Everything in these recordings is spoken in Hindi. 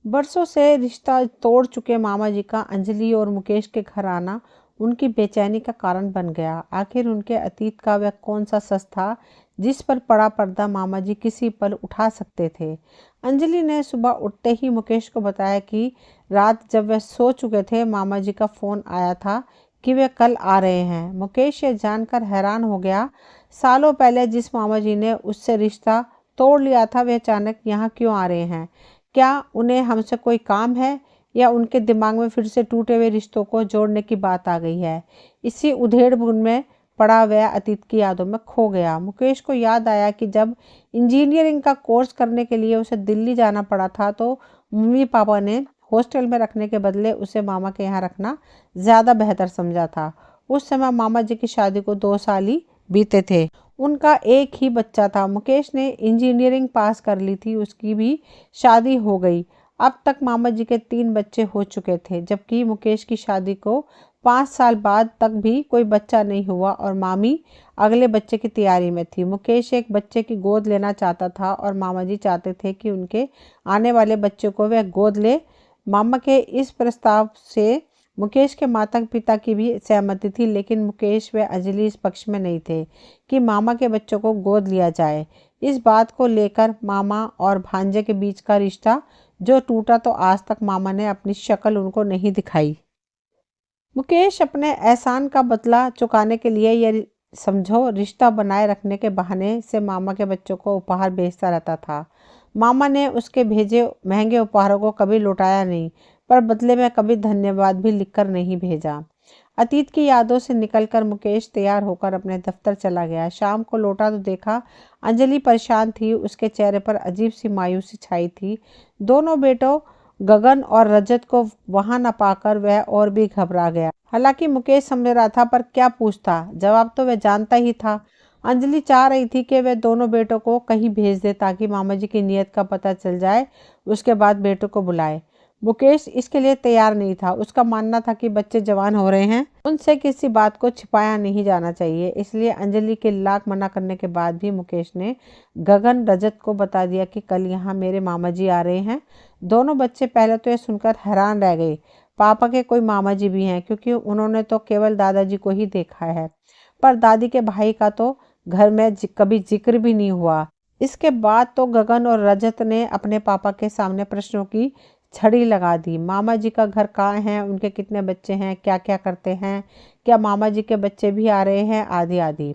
बरसों से रिश्ता तोड़ चुके मामा जी का अंजलि और मुकेश के घर आना उनकी बेचैनी का कारण बन गया। आखिर उनके अतीत का वह कौन सा सच था जिस पर पड़ा पर्दा मामा जी किसी पल उठा सकते थे। अंजलि ने सुबह उठते ही मुकेश को बताया कि रात जब वह सो चुके थे मामा जी का फोन आया था कि वे कल आ रहे हैं। मुकेश ये जानकर हैरान हो गया। सालों पहले जिस मामा जी ने उससे रिश्ता तोड़ लिया था वे अचानक यहाँ क्यों आ रहे हैं? क्या उन्हें हमसे कोई काम है या उनके दिमाग में फिर से टूटे हुए रिश्तों को जोड़ने की बात आ गई है? इसी उधेड़-बुन में पड़ा वह अतीत की यादों में खो गया। मुकेश को याद आया कि जब इंजीनियरिंग का कोर्स करने के लिए उसे दिल्ली जाना पड़ा था तो मम्मी पापा ने हॉस्टल में रखने के बदले उसे मामा के यहाँ रखना ज़्यादा बेहतर समझा था। उस समय मामा जी की शादी को 2 साल ही बीते थे। उनका एक ही बच्चा था। मुकेश ने इंजीनियरिंग पास कर ली थी, उसकी भी शादी हो गई। अब तक मामा जी के 3 बच्चे हो चुके थे, जबकि मुकेश की शादी को 5 साल बाद तक भी कोई बच्चा नहीं हुआ और मामी अगले बच्चे की तैयारी में थी। मुकेश एक बच्चे की गोद लेना चाहता था और मामा जी चाहते थे कि उनके आने वाले बच्चे को वह गोद ले। मामा के इस प्रस्ताव से मुकेश के माता पिता की भी सहमति थी, लेकिन मुकेश व अंजलि इस पक्ष में नहीं थे कि मामा के बच्चों को गोद लिया जाए। इस बात को लेकर मामा और भांजे के बीच का रिश्ता जो टूटा तो आज तक मामा ने अपनी शक्ल उनको नहीं दिखाई। मुकेश अपने एहसान का बदला चुकाने के लिए यह समझो रिश्ता बनाए रखने के बहाने से मामा के बच्चों को उपहार भेजता रहता था। मामा ने उसके भेजे महंगे उपहारों को कभी लौटाया नहीं, पर बदले में कभी धन्यवाद भी लिखकर नहीं भेजा। अतीत की यादों से निकलकर मुकेश तैयार होकर अपने दफ्तर चला गया। शाम को लौटा तो देखा अंजलि परेशान थी, उसके चेहरे पर अजीब सी मायूसी छाई थी। दोनों बेटों गगन और रजत को वहां न पाकर वह और भी घबरा गया। हालांकि मुकेश समझ रहा था, पर क्या पूछता, जवाब तो वह जानता ही था। अंजलि चाह रही थी कि वह दोनों बेटों को कहीं भेज दे ताकि मामा जी की नीयत का पता चल जाए, उसके बाद बेटों को बुलाए। मुकेश इसके लिए तैयार नहीं था। उसका मानना था कि बच्चे जवान हो रहे हैं, उनसे किसी बात को छिपाया नहीं जाना चाहिए। इसलिए अंजलि के लाख मना करने के बाद भी मुकेश ने गगन रजत को बता दिया कि कल यहाँ मेरे मामा जी आ रहे हैं। दोनों बच्चे पहले तो यह सुनकर हैरान रह गए। पापा के कोई मामा जी भी हैं, क्योंकि उन्होंने तो केवल दादाजी को ही देखा है, पर दादी के भाई का तो घर में कभी जिक्र भी नहीं हुआ। इसके बाद तो गगन और रजत ने अपने पापा के सामने प्रश्नों की छड़ी लगा दी। मामा जी का घर कहाँ है, उनके कितने बच्चे हैं, क्या क्या करते हैं, क्या मामा जी के बच्चे भी आ रहे हैं, आदि आदि।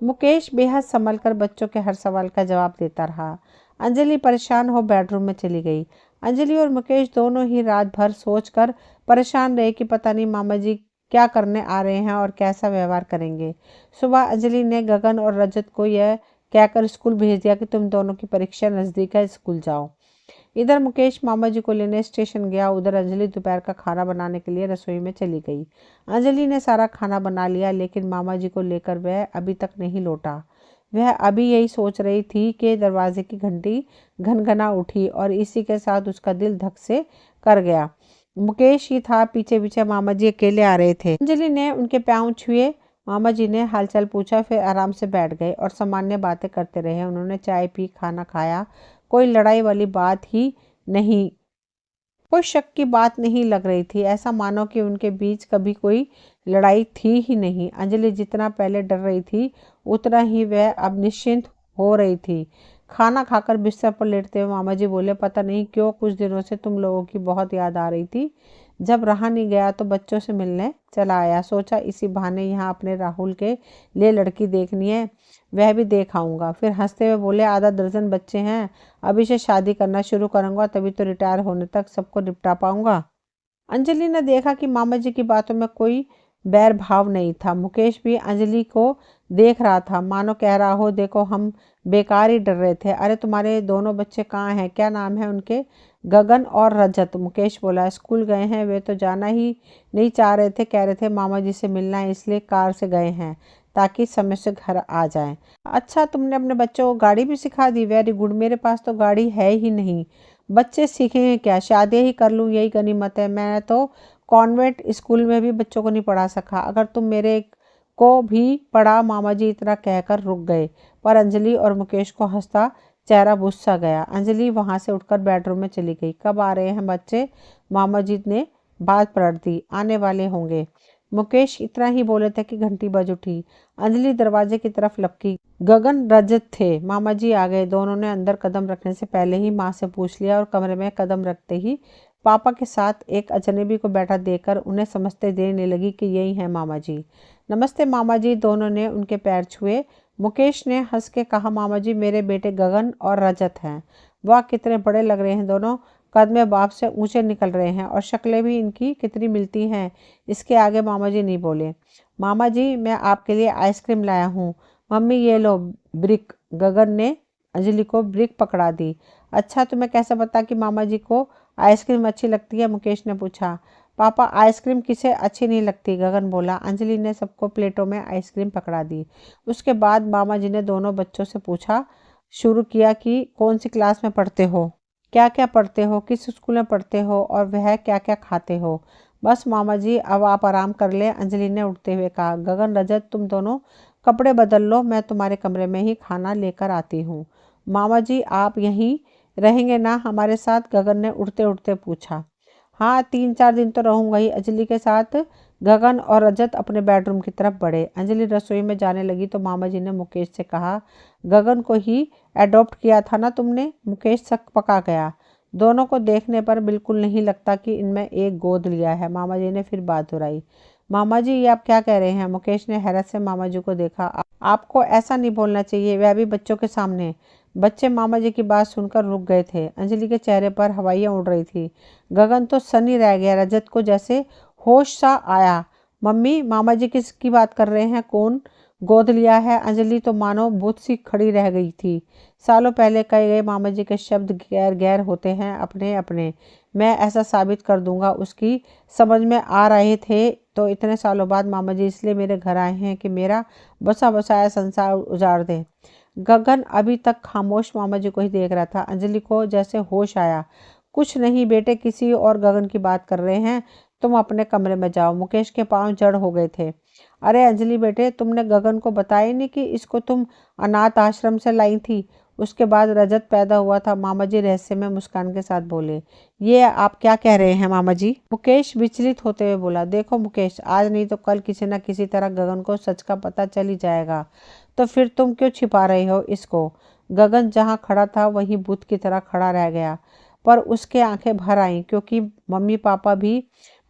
मुकेश बेहद संभल कर बच्चों के हर सवाल का जवाब देता रहा। अंजलि परेशान हो बेडरूम में चली गई। अंजलि और मुकेश दोनों ही रात भर सोचकर परेशान रहे कि पता नहीं मामा जी क्या करने आ रहे हैं और कैसा व्यवहार करेंगे। सुबह अंजलि ने गगन और रजत को यह कहकर स्कूल भेज दिया कि तुम दोनों की परीक्षा नजदीक है, स्कूल जाओ। इधर मुकेश मामा जी को लेने स्टेशन गया, उधर अंजलि दोपहर का खाना बनाने के लिए रसोई में चली गई। अंजलि ने सारा खाना बना लिया, लेकिन मामा जी को लेकर वह अभी तक नहीं लौटा। वह अभी यही सोच रही थी कि दरवाजे की घंटी घनघना उठी और इसी के साथ उसका दिल धक से कर गया। मुकेश ही था, पीछे पीछे मामा जी अकेले आ रहे थे। अंजलि ने उनके पाँव छुए। मामा जी ने हालचाल पूछा, फिर आराम से बैठ गए और सामान्य बातें करते रहे। उन्होंने चाय पी, खाना खाया। कोई लड़ाई वाली बात ही नहीं, कोई शक की बात नहीं लग रही थी। ऐसा मानो कि उनके बीच कभी कोई लड़ाई थी ही नहीं। अंजलि जितना पहले डर रही थी उतना ही वह अब निश्चिंत हो रही थी। खाना खाकर बिस्तर पर लेटते हुए मामा जी बोले, पता नहीं क्यों कुछ दिनों से तुम लोगों की बहुत याद आ रही थी। जब रहा नहीं गया तो बच्चों से मिलने चला आया। सोचा इसी बहाने यहाँ अपने राहुल के लिए लड़की देखनी है, वह भी देख आऊँगा। फिर हंसते हुए बोले, आधा दर्जन बच्चे हैं, अभी से शादी करना शुरू करूँगा तभी तो रिटायर होने तक सबको निपटा पाऊँगा। अंजलि ने देखा कि मामा जी की बातों में कोई बैर भाव नहीं था। मुकेश भी अंजलि को देख रहा था, मानो कह रहा हो, देखो हम बेकार ही डर रहे थे। अरे तुम्हारे दोनों बच्चे कहाँ हैं, क्या नाम है उनके? गगन और रजत। मुकेश बोला, स्कूल गए हैं, वे तो जाना ही नहीं चाह रहे थे, कह रहे थे मामा जी से मिलना है, इसलिए कार से गए हैं ताकि समय से घर आ जाएं। अच्छा, तुमने अपने बच्चों को गाड़ी भी सिखा दी? Very good. मेरे पास तो गाड़ी है ही नहीं, बच्चे सीखेंगे क्या? शादी ही कर लूँ यही गनीमत है। मैं तो कॉन्वेंट स्कूल में भी बच्चों को नहीं पढ़ा सका, अगर तुम मेरे को भी पढ़ा। मामा जी इतना कहकर रुक गए, पर अंजलि और मुकेश को हंसता चेहरा बुझ सा गया। अंजलि वहां से उठकर बेडरूम में चली गई। कब आ रहे हैं बच्चे? मामा जी ने बात पलट दी। आने वाले होंगे। मुकेश इतना ही बोले थे कि घंटी बज उठी। अंजलि दरवाजे की तरफ लपकी। गगन रजत थे। मामा जी आ गए। दोनों ने अंदर कदम रखने से पहले ही माँ से पूछ लिया और कमरे में कदम रखते ही पापा के साथ एक अजनबी को बैठा देखकर उन्हें समझते देने लगी कि यही है मामा जी। नमस्ते मामा जी। दोनों ने उनके पैर छुए। मुकेश ने हंस के कहा, मामा जी मेरे बेटे गगन और रजत हैं। वाह कितने बड़े लग रहे हैं दोनों। कद में बाप से ऊंचे निकल रहे हैं और शक्लें भी इनकी कितनी मिलती हैं। इसके आगे मामा जी नहीं बोले। मामा जी मैं आपके लिए आइसक्रीम लाया हूँ। मम्मी ये लो ब्रिक। गगन ने अंजलि को ब्रिक पकड़ा दी। अच्छा तुम्हें कैसे पता कि मामा जी को आइसक्रीम अच्छी लगती है? मुकेश ने पूछा। पापा आइसक्रीम किसे अच्छी नहीं लगती? गगन बोला। अंजलि ने सबको प्लेटों में आइसक्रीम पकड़ा दी। उसके बाद मामा जी ने दोनों बच्चों से पूछा शुरू किया कि कौन सी क्लास में पढ़ते हो, क्या क्या पढ़ते हो, किस स्कूल में पढ़ते हो और वह क्या क्या खाते हो। बस मामा जी अब आप आराम कर ले। अंजलि ने उठते हुए कहा। गगन रजत तुम दोनों कपड़े बदल लो, मैं तुम्हारे कमरे में ही खाना लेकर आती हूँ। मामा जी आप यहीं रहेंगे ना हमारे साथ? गगन ने उठते उठते पूछा। हाँ 3-4 दिन तो रहूंगा ही। अंजलि के साथ गगन और रजत अपने बेडरूम की तरफ बढ़े। अंजलि रसोई में जाने लगी तो मामा जी ने मुकेश से कहा, गगन को ही अडॉप्ट किया था ना तुमने? मुकेश शक पका गया। दोनों को देखने पर बिल्कुल नहीं लगता कि इनमें एक गोद लिया है। मामा जी ने फिर बात दोहराई। मामा जी ये आप क्या कह रहे हैं? मुकेश ने हैरत से मामा जी को देखा। आपको ऐसा नहीं बोलना चाहिए, वह भी बच्चों के सामने। बच्चे मामा जी की बात सुनकर रुक गए थे। अंजलि के चेहरे पर हवाइयाँ उड़ रही थी। गगन तो सनी रह गया। रजत को जैसे होश सा आया। मम्मी मामा जी किसकी बात कर रहे हैं? कौन गोद लिया है? अंजलि तो मानो भूत सी खड़ी रह गई थी। सालों पहले कहे गए मामा जी के शब्द गैर गैर होते हैं अपने अपने। मैं ऐसा साबित कर दूंगा। उसकी समझ में आ रहे थे तो इतने सालों बाद मामा जी इसलिए मेरे घर आए हैं कि मेरा बसा बसाया संसार उजाड़ दे। गगन अभी तक खामोश मामा जी को ही देख रहा था। अंजलि को जैसे होश आया। कुछ नहीं बेटे, किसी और गगन की बात कर रहे हैं। तुम अपने कमरे में जाओ। मुकेश के पांव जड़ हो गए थे। अरे अंजलि बेटे तुमने गगन को बताया नहीं कि इसको तुम अनाथ आश्रम से लाई थी? उसके बाद रजत पैदा हुआ था। मामा जी रहस्य में मुस्कान के साथ बोले। ये आप क्या कह रहे हैं मामा जी? मुकेश विचलित होते हुए बोला। देखो मुकेश, आज नहीं तो कल किसी न किसी तरह गगन को सच का पता चल ही जाएगा। तो फिर तुम क्यों छिपा रहे हो इसको? गगन जहाँ खड़ा था वहीं बुत की तरह खड़ा रह गया। पर उसके आंखें भर आईं क्योंकि मम्मी पापा भी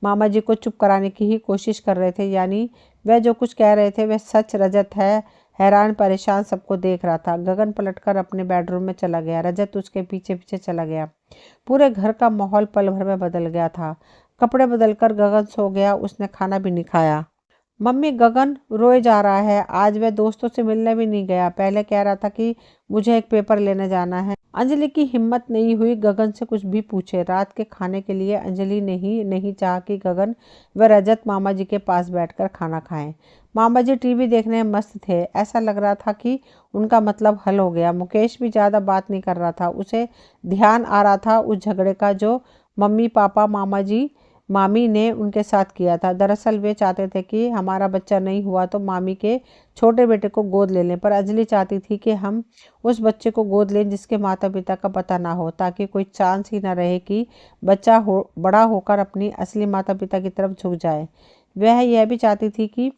मामा जी को चुप कराने की ही कोशिश कर रहे थे। यानी वह जो कुछ कह रहे थे वह सच। रजत है हैरान परेशान सबको देख रहा था। गगन पलटकर अपने बेडरूम में चला गया। रजत उसके पीछे पीछे चला गया। पूरे घर का माहौल पल भर में बदल गया था। कपड़े बदलकर गगन सो गया। उसने खाना भी नहीं खाया। मम्मी गगन रोए जा रहा है। आज वह दोस्तों से मिलने भी नहीं गया। पहले कह रहा था कि मुझे एक पेपर लेने जाना है। अंजलि की हिम्मत नहीं हुई गगन से कुछ भी पूछे। रात के खाने के लिए अंजलि नहीं चाहा कि गगन व रजत मामा जी के पास बैठकर खाना खाएं। मामा जी टीवी देखने में मस्त थे। ऐसा लग रहा था कि उनका मतलब हल हो गया। मुकेश भी ज़्यादा बात नहीं कर रहा था। उसे ध्यान आ रहा था उस झगड़े का जो मम्मी पापा मामा जी मामी ने उनके साथ किया था। दरअसल वे चाहते थे कि हमारा बच्चा नहीं हुआ तो मामी के छोटे बेटे को गोद ले लें, पर अंजलि चाहती थी कि हम उस बच्चे को गोद लें जिसके माता पिता का पता ना हो, ताकि कोई चांस ही ना रहे कि बच्चा बड़ा होकर अपनी असली माता पिता की तरफ झुक जाए। वह यह भी चाहती थी कि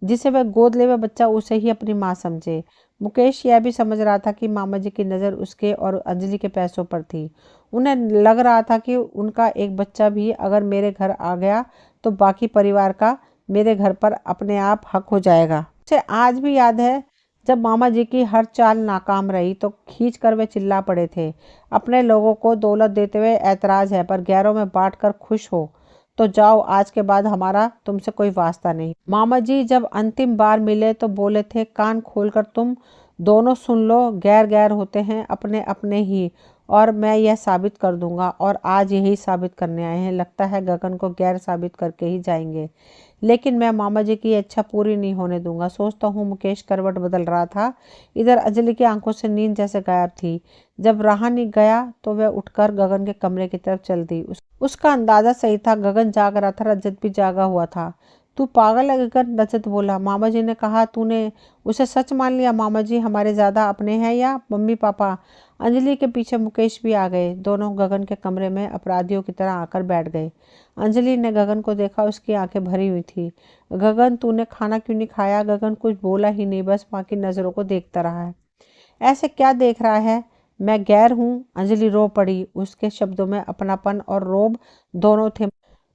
जिसे वह गोद ले वह बच्चा उसे ही अपनी माँ समझे। मुकेश यह भी समझ रहा था कि मामा जी की नज़र उसके और अंजलि के पैसों पर थी। उन्हें लग रहा था कि उनका एक बच्चा भी अगर मेरे घर आ गया तो बाकी परिवार का मेरे घर पर अपने आप हक हो जाएगा। उसे आज भी याद है जब मामा जी की हर चाल नाकाम रही तो खींच कर वे चिल्ला पड़े थे। अपने लोगों को दौलत देते हुए ऐतराज है, पर गैरों में बांट कर खुश हो तो जाओ, आज के बाद हमारा तुमसे कोई वास्ता नहीं। मामा जी जब अंतिम बार मिले तो बोले थे, कान खोलकर तुम दोनों सुन लो, गैर गैर होते हैं अपने अपने ही, और मैं यह साबित कर दूंगा। और आज यही साबित करने आए हैं। लगता है गगन को गैर साबित करके ही जाएंगे, लेकिन मैं मामा जी की इच्छा पूरी नहीं होने दूंगा। सोचता हूँ। मुकेश करवट बदल रहा था। इधर अंजलि की आंखों से नींद जैसे गायब थी। जब राहनी गया तो वह उठकर गगन के कमरे की तरफ चल दी। उसका अंदाजा सही था। गगन जाग रहा था, रजत भी जागा हुआ था। तू पागल है गगन, रजत बोला। मामा जी ने कहा, तूने उसे सच मान लिया? मामा जी हमारे ज़्यादा अपने हैं या मम्मी पापा? अंजलि के पीछे मुकेश भी आ गए। दोनों गगन के कमरे में अपराधियों की तरह आकर बैठ गए। अंजलि ने गगन को देखा, उसकी आंखें भरी हुई थी। गगन, तूने खाना क्यों नहीं खाया? गगन कुछ बोला ही नहीं, बस माँ की नज़रों को देखता रहा है। ऐसे क्या देख रहा है? मैं गैर हूँ? अंजलि रो पड़ी। उसके शब्दों में अपनापन और रोब दोनों थे।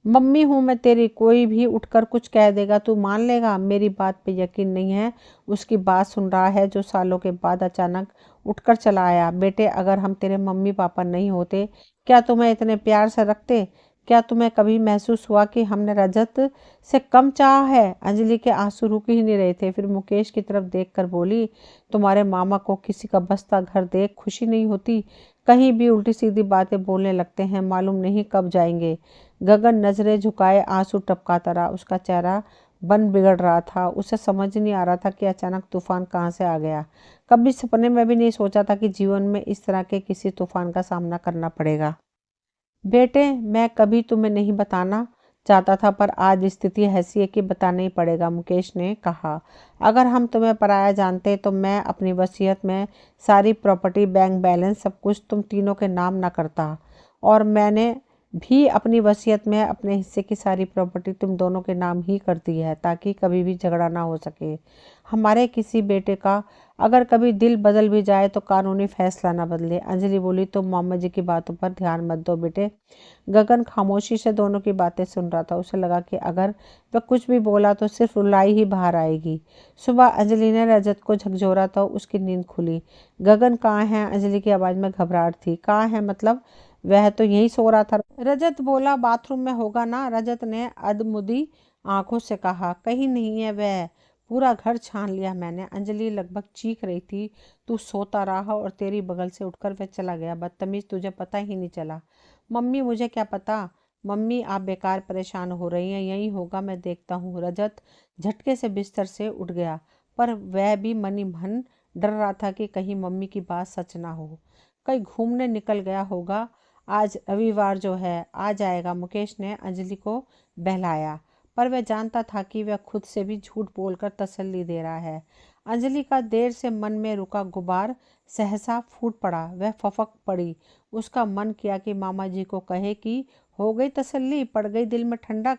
मम्मी हूँ मैं तेरी, कोई भी उठकर कुछ कह देगा, तू मान लेगा? मेरी बात पे यकीन नहीं है? उसकी बात सुन रहा है जो सालों के बाद अचानक उठकर चला आया। बेटे, अगर हम तेरे मम्मी पापा नहीं होते, क्या तुम्हें इतने प्यार से रखते? क्या तुम्हें कभी महसूस हुआ कि हमने रजत से कम चाहा है? अंजलि के आंसू रुक ही नहीं रहे थे। फिर मुकेश की तरफ देखकर बोली, तुम्हारे मामा को किसी का बसता घर देख खुशी नहीं होती? कहीं भी उल्टी सीधी बातें बोलने लगते हैं, मालूम नहीं कब जाएंगे। गगन नजरें झुकाए आंसू टपकाता रहा। उसका चेहरा बन बिगड़ रहा था। उसे समझ नहीं आ रहा था कि अचानक तूफान कहाँ से आ गया। कभी सपने में भी नहीं सोचा था कि जीवन में इस तरह के किसी तूफान का सामना करना पड़ेगा। बेटे, मैं कभी तुम्हें नहीं बताना चाहता था, पर आज स्थिति ऐसी है कि बताना ही पड़ेगा, मुकेश ने कहा। अगर हम तुम्हें पराया जानते तो मैं अपनी वसीयत में सारी प्रॉपर्टी, बैंक बैलेंस, सब कुछ तुम तीनों के नाम ना करता। और मैंने भी अपनी वसीयत में अपने हिस्से की सारी प्रॉपर्टी तुम दोनों के नाम ही कर दी है, ताकि कभी भी झगड़ा ना हो सके। हमारे किसी बेटे का अगर कभी दिल बदल भी जाए तो कानूनी फैसला ना बदले। अंजलि बोली, तो मामा जी की बातों पर ध्यान मत दो बेटे। गगन खामोशी से दोनों की बातें सुन रहा था। उसे लगा कि अगर वह कुछ भी बोला तो सिर्फ रुलाई ही बाहर आएगी। सुबह अंजलि ने रजत को झकझोरा तो उसकी नींद खुली। गगन कहाँ है? अंजलि की आवाज़ में घबराहट थी। कहाँ है मतलब? वह तो यहीं सो रहा था, रजत बोला। बाथरूम में होगा ना? रजत ने अधमुदी आंखों से कहा। कहीं नहीं है वह, पूरा घर छान लिया मैंने। अंजलि लगभग चीख रही थी। तू सोता रहा और तेरी बगल से उठकर वह चला गया। बदतमीज, तुझे पता ही नहीं चला। मम्मी, मुझे क्या पता? मम्मी, आप बेकार परेशान हो रही हैं, यही होगा, मैं देखता हूँ। रजत झटके से बिस्तर से उठ गया, पर वह भी मनी मन डर रहा था कि कहीं मम्मी की बात सच ना हो। कहीं घूमने निकल गया होगा, आज रविवार जो है, आ जाएगा। मुकेश ने अंजलि को बहलाया, पर वह जानता था कि वह खुद से भी झूठ बोलकर तसल्ली दे रहा है। अंजलि का देर से मन में रुका गुबार सहसा फूट पड़ा। वह फफक पड़ी। उसका मन किया कि मामा जी को कहे कि हो गई तसल्ली, पड़ गई दिल में ठंडक,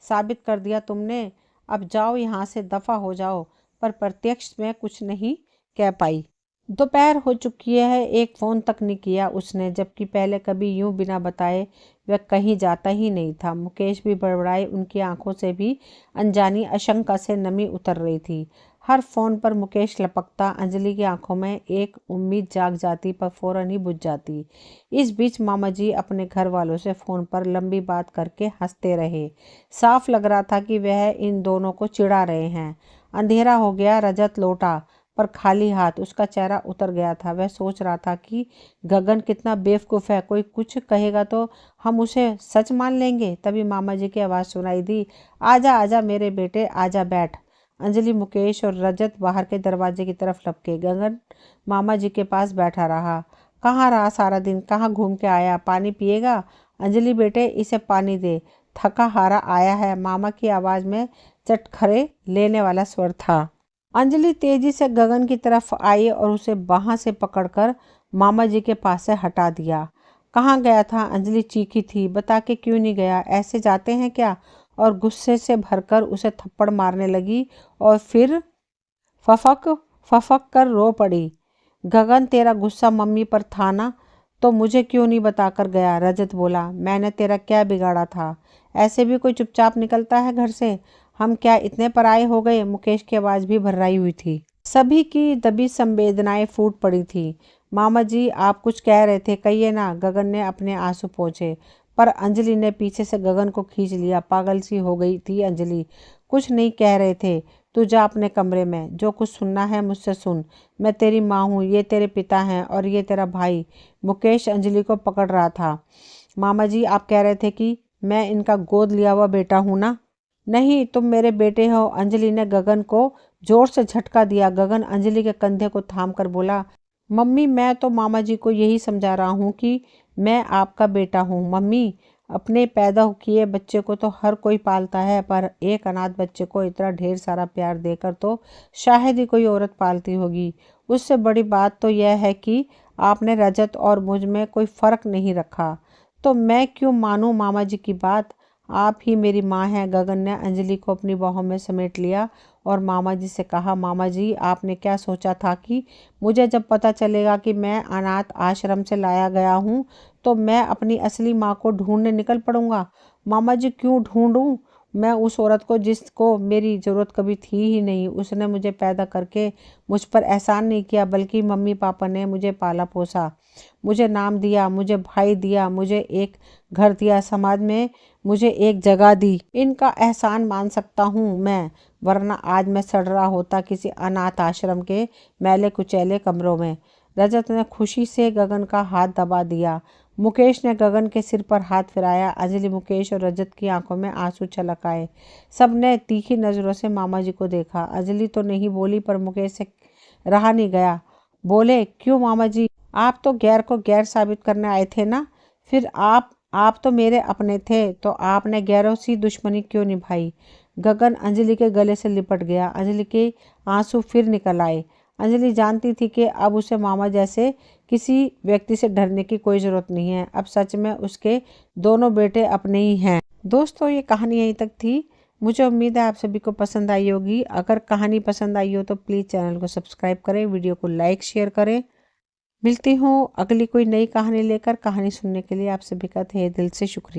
साबित कर दिया तुमने, अब जाओ यहाँ से, दफा हो जाओ। पर प्रत्यक्ष में कुछ नहीं कह पाई। दोपहर हो चुकी है, एक फ़ोन तक नहीं किया उसने, जबकि पहले कभी यूं बिना बताए वह कहीं जाता ही नहीं था। मुकेश भी बड़बड़ाए, उनकी आंखों से भी अनजानी आशंका से नमी उतर रही थी। हर फोन पर मुकेश लपकता, अंजलि की आंखों में एक उम्मीद जाग जाती, पर फौरन ही बुझ जाती। इस बीच मामा जी अपने घर वालों से फ़ोन पर लंबी बात करके हंसते रहे। साफ लग रहा था कि वह इन दोनों को चिढ़ा रहे हैं। अंधेरा हो गया। रजत लौटा, पर खाली हाथ। उसका चेहरा उतर गया था। वह सोच रहा था कि गगन कितना बेवकूफ़ है, कोई कुछ कहेगा तो हम उसे सच मान लेंगे। तभी मामा जी की आवाज़ सुनाई दी, आजा आजा मेरे बेटे, आजा बैठ। अंजलि, मुकेश और रजत बाहर के दरवाजे की तरफ लपके। गगन मामा जी के पास बैठा रहा। कहाँ रहा सारा दिन? कहाँ घूम के आया? पानी पिएगा? अंजलि, बेटे इसे पानी दे, थका हारा आया है। मामा की आवाज़ में चटखरे लेने वाला स्वर था। अंजलि तेजी से गगन की तरफ आई और उसे बाह से पकड़कर मामा जी के पास से हटा दिया। कहाँ गया था? अंजलि चीखी थी। बता के क्यों नहीं गया? ऐसे जाते हैं क्या? और गुस्से से भरकर उसे थप्पड़ मारने लगी और फिर फफक फफक कर रो पड़ी। गगन, तेरा गुस्सा मम्मी पर था ना, तो मुझे क्यों नहीं बताकर गया? रजत बोला। मैंने तेरा क्या बिगाड़ा था? ऐसे भी कोई चुपचाप निकलता है घर से? हम क्या इतने पराये हो गए? मुकेश की आवाज़ भी भर्राई हुई थी। सभी की दबी संवेदनाएं फूट पड़ी थी। मामा जी, आप कुछ कह रहे थे, कहिए ना। गगन ने अपने आंसू पोंछे, पर अंजलि ने पीछे से गगन को खींच लिया। पागल सी हो गई थी अंजलि। कुछ नहीं कह रहे थे। तू जा अपने कमरे में, जो कुछ सुनना है मुझसे सुन। मैं तेरी माँ हूँ, ये तेरे पिता हैं और ये तेरा भाई। मुकेश अंजलि को पकड़ रहा था। मामा जी, आप कह रहे थे कि मैं इनका गोद लिया हुआ बेटा हूँ ना? नहीं, तुम मेरे बेटे हो। अंजलि ने गगन को जोर से झटका दिया। गगन अंजलि के कंधे को थाम कर बोला, मम्मी, मैं तो मामा जी को यही समझा रहा हूँ कि मैं आपका बेटा हूँ। मम्मी, अपने पैदा किए बच्चे को तो हर कोई पालता है, पर एक अनाथ बच्चे को इतना ढेर सारा प्यार देकर तो शायद ही कोई औरत पालती होगी। उससे बड़ी बात तो यह है कि आपने रजत और मुझ में कोई फ़र्क नहीं रखा। तो मैं क्यों मानूं मामा जी की बात? आप ही मेरी माँ हैं। गगन ने अंजलि को अपनी बाहों में समेट लिया और मामा जी से कहा, मामा जी, आपने क्या सोचा था कि मुझे जब पता चलेगा कि मैं अनाथ आश्रम से लाया गया हूँ तो मैं अपनी असली माँ को ढूंढने निकल पड़ूंगा? मामा जी, क्यों ढूंढूं मैं उस औरत को जिसको मेरी ज़रूरत कभी थी ही नहीं? उसने मुझे पैदा करके मुझ पर एहसान नहीं किया, बल्कि मम्मी पापा ने मुझे पाला पोसा, मुझे नाम दिया, मुझे भाई दिया, मुझे एक घर दिया, समाज में मुझे एक जगह दी। इनका एहसान मान सकता हूँ मैं, वरना आज मैं सड़ रहा होता किसी अनाथ आश्रम के मैले कुचैले कमरों में। रजत ने खुशी से गगन का हाथ दबा दिया। मुकेश ने गगन के सिर पर हाथ फिराया। अंजलि, मुकेश और रजत की आंखों में आंसू छलक आए। सबने तीखी नजरों से मामा जी को देखा। अंजलि तो नहीं बोली, पर मुकेश से रहा नहीं गया। बोले, क्यों मामा जी, आप तो गैर को गैर साबित करने आए थे ना? फिर आप तो मेरे अपने थे, तो आपने गैरों सी दुश्मनी क्यों निभाई? गगन अंजलि के गले से लिपट गया। अंजलि के आंसू फिर निकल आए। अंजलि जानती थी कि अब उसे मामा जैसे किसी व्यक्ति से डरने की कोई ज़रूरत नहीं है। अब सच में उसके दोनों बेटे अपने ही हैं। दोस्तों, ये कहानी यहीं तक थी। मुझे उम्मीद है आप सभी को पसंद आई होगी। अगर कहानी पसंद आई हो तो प्लीज़ चैनल को सब्सक्राइब करें, वीडियो को लाइक शेयर करें। मिलती हूँ अगली कोई नई कहानी लेकर। कहानी सुनने के लिए आप सभी का तहे दिल से शुक्रिया।